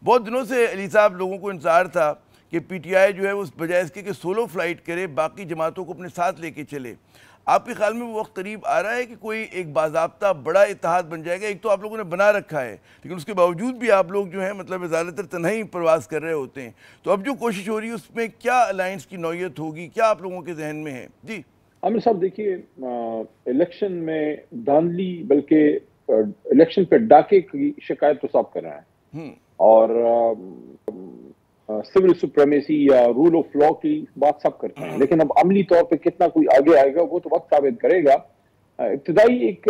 بہت دنوں سے علی صاحب لوگوں کو انتظار تھا کہ پی ٹی آئی جو ہے اس بجائے اس کے کہ سولو فلائٹ کرے باقی جماعتوں کو اپنے ساتھ لے کے چلے. آپ کے خیال میں وہ وقت قریب آ رہا ہے کہ کوئی ایک باضابطہ بڑا اتحاد بن جائے گا؟ ایک تو آپ لوگوں نے بنا رکھا ہے لیکن اس کے باوجود بھی آپ لوگ جو ہیں مطلب زیادہ تر تنہائی پرواز کر رہے ہوتے ہیں. تو اب جو کوشش ہو رہی ہے اس میں کیا الائنس کی نوعیت ہوگی؟ کیا آپ لوگوں کے ذہن میں ہے؟ جی عامر صاحب دیکھیے، الیکشن میں دھاندلی بلکہ الیکشن پہ ڈاکے کی شکایت تو سب کر رہے ہیں، اور سول سپریمیسی یا رول آف لا کی بات سب کرتے ہیں، لیکن اب عملی طور پہ کتنا کوئی آگے آئے گا وہ تو وقت ثابت کرے گا. ابتدائی ایک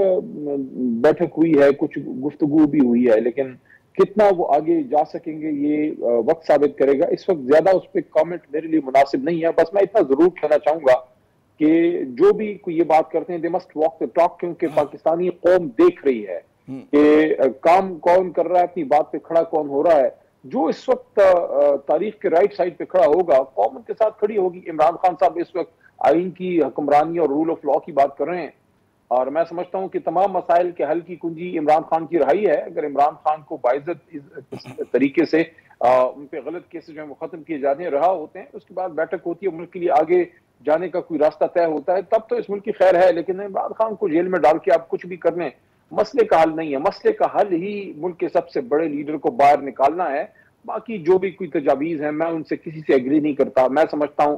بیٹھک ہوئی ہے، کچھ گفتگو بھی ہوئی ہے، لیکن کتنا وہ آگے جا سکیں گے یہ وقت ثابت کرے گا. اس وقت زیادہ اس پہ کامنٹ میرے لیے مناسب نہیں ہے. بس میں اتنا ضرور کہنا چاہوں گا کہ جو بھی کوئی یہ بات کرتے ہیں they must walk the talk, کیونکہ پاکستانی قوم دیکھ رہی ہے کہ کام کون کر رہا ہے، اپنی بات پہ کھڑا کون ہو رہا ہے. جو اس وقت تاریخ کے رائٹ سائڈ پہ کھڑا ہوگا قوم ان کے ساتھ کھڑی ہوگی. عمران خان صاحب اس وقت آئین کی حکمرانی اور رول آف لا کی بات کر رہے ہیں، اور میں سمجھتا ہوں کہ تمام مسائل کے حل کی کنجی عمران خان کی رہائی ہے. اگر عمران خان کو باعزت طریقے سے ان پہ غلط کیسز جو ہیں وہ ختم کیے جاتے ہیں، رہا ہوتے ہیں، اس کے بعد بیٹھک ہوتی ہے، ملک کے لیے آگے جانے کا کوئی راستہ طے ہوتا ہے، تب تو اس ملک کی خیر ہے. لیکن عمران خان کو جیل میں ڈال کے آپ کچھ بھی کر لیں، مسئلے کا حل نہیں ہے. مسئلے کا حل ہی ملک کے سب سے بڑے لیڈر کو باہر نکالنا ہے. باقی جو بھی کوئی تجاویز ہیں میں ان سے کسی سے ایگری نہیں کرتا. میں سمجھتا ہوں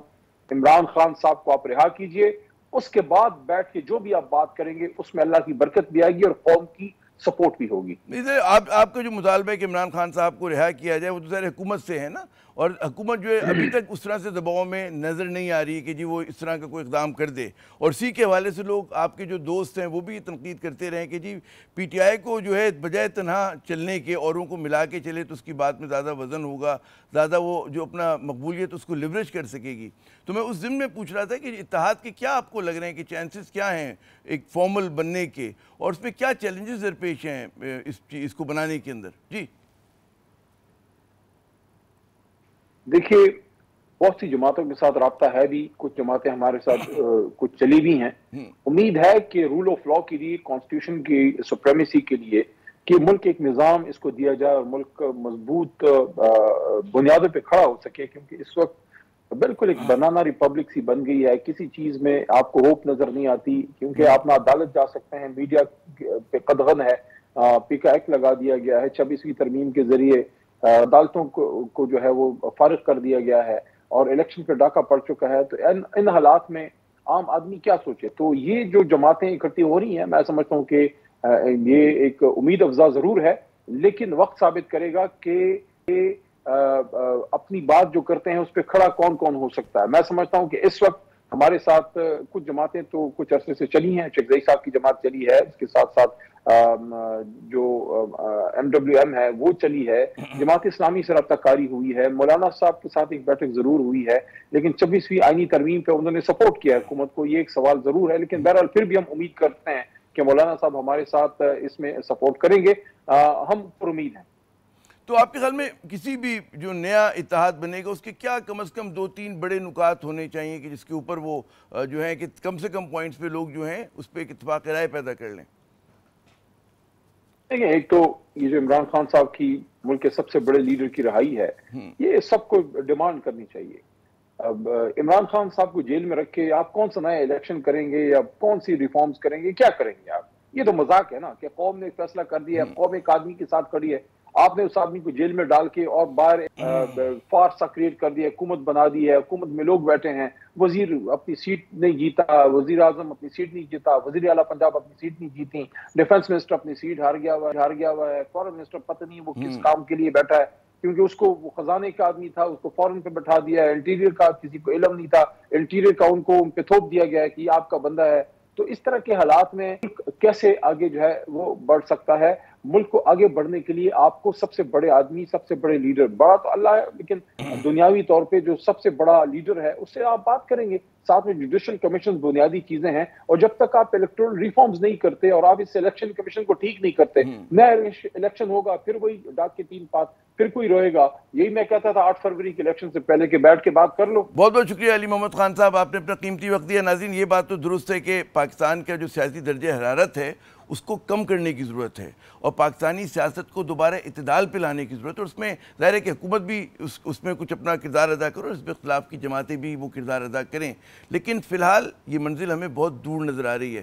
عمران خان صاحب کو آپ رہا کیجئے، اس کے بعد بیٹھ کے جو بھی آپ بات کریں گے اس میں اللہ کی برکت بھی آئے گی اور قوم کی سپورٹ بھی ہوگی. آپ کا جو مطالبہ ہے کہ عمران خان صاحب کو رہا کیا جائے وہ تو ظاہر حکومت سے ہے نا، اور حکومت جو ہے ابھی تک اس طرح سے دباؤ میں نظر نہیں آ رہی کہ جی وہ اس طرح کا کوئی اقدام کر دے. اور اسی کے حوالے سے لوگ آپ کے جو دوست ہیں وہ بھی تنقید کرتے رہے کہ جی پی ٹی آئی کو جو ہے بجائے تنہا چلنے کے اوروں کو ملا کے چلے تو اس کی بات میں زیادہ وزن ہوگا، زیادہ وہ جو اپنا مقبولیت اس کو لیوریج کر سکے گی. تو میں اس ضمن میں پوچھ رہا تھا کہ اتحاد کے کیا آپ کو لگ رہے ہیں کہ چانسز کیا ہیں ایک فارمل بننے کے، اور اس میں کیا چیلنجز درپیش ہیں اس کو بنانے کے اندر؟ جی دیکھیے، بہت سی جماعتوں کے ساتھ رابطہ ہے بھی، کچھ جماعتیں ہمارے ساتھ کچھ چلی بھی ہیں. امید ہے کہ رول آف لا کے لیے، کانسٹیٹیوشن کی سپریمیسی کے لیے کہ ملک ایک نظام اس کو دیا جائے اور ملک مضبوط بنیادوں پہ کھڑا ہو سکے. کیونکہ اس وقت بالکل ایک بنانا ریپبلک سی بن گئی ہے. کسی چیز میں آپ کو ہوپ نظر نہیں آتی، کیونکہ آپ نہ عدالت جا سکتے ہیں، میڈیا پہ قدغن ہے، پیکا ایکٹ لگا دیا گیا ہے 26ویں ترمیم کے ذریعے، عدالتوں کو جو ہے وہ فارغ کر دیا گیا ہے، اور الیکشن پہ ڈاکہ پڑ چکا ہے. تو ان حالات میں عام آدمی کیا سوچے؟ تو یہ جو جماعتیں اکٹھی ہو رہی ہیں میں سمجھتا ہوں کہ یہ ایک امید افزا ضرور ہے، لیکن وقت ثابت کرے گا کہ اپنی بات جو کرتے ہیں اس پہ کھڑا کون کون ہو سکتا ہے. میں سمجھتا ہوں کہ اس وقت ہمارے ساتھ کچھ جماعتیں تو کچھ عرصے سے چلی ہیں. شیخ زئی صاحب کی جماعت چلی ہے، اس کے ساتھ ساتھ جو ایم ڈبلیو ایم ہے وہ چلی ہے، جماعت اسلامی سے رابطہ کاری ہوئی ہے، مولانا صاحب کے ساتھ ایک بیٹھک ضرور ہوئی ہے، لیکن 26ویں آئینی ترمیم پہ انہوں نے سپورٹ کیا حکومت کو. یہ ایک سوال ضرور ہے، لیکن بہرحال پھر بھی ہم امید کرتے ہیں کہ مولانا صاحب ہمارے ساتھ اس میں سپورٹ کریں گے. ہم پر امید ہیں. تو آپ کے خیال میں کسی بھی جو نیا اتحاد بنے گا اس کے کیا کم از کم 2-3 بڑے نکات ہونے چاہیے کہ جس کے اوپر وہ جو ہے کہ کم سے کم پوائنٹس پہ لوگ جو ہیں اس پہ ایک اتفاق رائے پیدا کر لیں؟ دیکھیں، ایک تو یہ جو عمران خان صاحب کی ملک کے سب سے بڑے لیڈر کی رہائی ہے، یہ سب کو ڈیمانڈ کرنی چاہیے. اب عمران خان صاحب کو جیل میں رکھ کے آپ کون سا نیا الیکشن کریں گے یا کون سی ریفارمز کریں گے؟ کیا کریں گے آپ؟ یہ تو مذاق ہے نا کہ قوم نے فیصلہ کر دیا ہے، قوم ایک آدمی کے ساتھ کھڑی ہے، آپ نے اس آدمی کو جیل میں ڈال کے اور باہر فارسا کریٹ کر دیا، حکومت بنا دی ہے، حکومت میں لوگ بیٹھے ہیں، وزیر اپنی سیٹ نہیں جیتا، وزیر اعظم اپنی سیٹ نہیں جیتا، وزیر اعلیٰ پنجاب اپنی سیٹ نہیں جیتی، ڈیفنس منسٹر اپنی سیٹ ہار گیا ہوا ہے، فورن منسٹر پتہ نہیں وہ کس کام کے لیے بیٹھا ہے، کیونکہ اس کو وہ خزانے کا آدمی تھا، اس کو فورن پہ بٹھا دیا ہے. انٹیریئر کا کسی کو علم نہیں تھا، انٹیریئر کا ان کو ان پہ تھوپ دیا گیا ہے کہ یہ آپ کا بندہ ہے. تو اس طرح کے حالات میں کیسے آگے جو ہے وہ بڑھ سکتا ہے؟ ملک کو آگے بڑھنے کے لیے آپ کو سب سے بڑے آدمی، سب سے بڑے لیڈر، بڑا تو اللہ ہے لیکن دنیاوی طور پہ جو سب سے بڑا لیڈر ہے اس سے آپ بات کریں گے. ساتھ میں جوڈیشل کمیشن بنیادی چیزیں ہیں، اور جب تک آپ الیکٹورل ریفارمز نہیں کرتے اور آپ اس الیکشن کمیشن کو ٹھیک نہیں کرتے، نیا الیکشن ہوگا پھر وہی ڈاک کے 3 پات، پھر کوئی روئے گا. یہی میں کہتا تھا 8 فروری کے الیکشن سے پہلے کہ بیٹھ کے بات کر لو. بہت بہت شکریہ علی محمد خان صاحب، آپ نے اپنا قیمتی وقت دیا. ناظرین، یہ بات تو درست ہے کہ پاکستان کا جو سیاسی درجہ حرارت ہے اس کو کم کرنے کی ضرورت ہے اور پاکستانی سیاست کو دوبارہ اعتدال پہ لانے کی ضرورت ہے. اور اس میں ظاہر ہے کہ حکومت بھی اس میں کچھ اپنا کردار ادا کرو, اس میں اختلاف کی جماعتیں بھی وہ کردار ادا کریں, لیکن فی الحال یہ منزل ہمیں بہت دور نظر آ رہی ہے.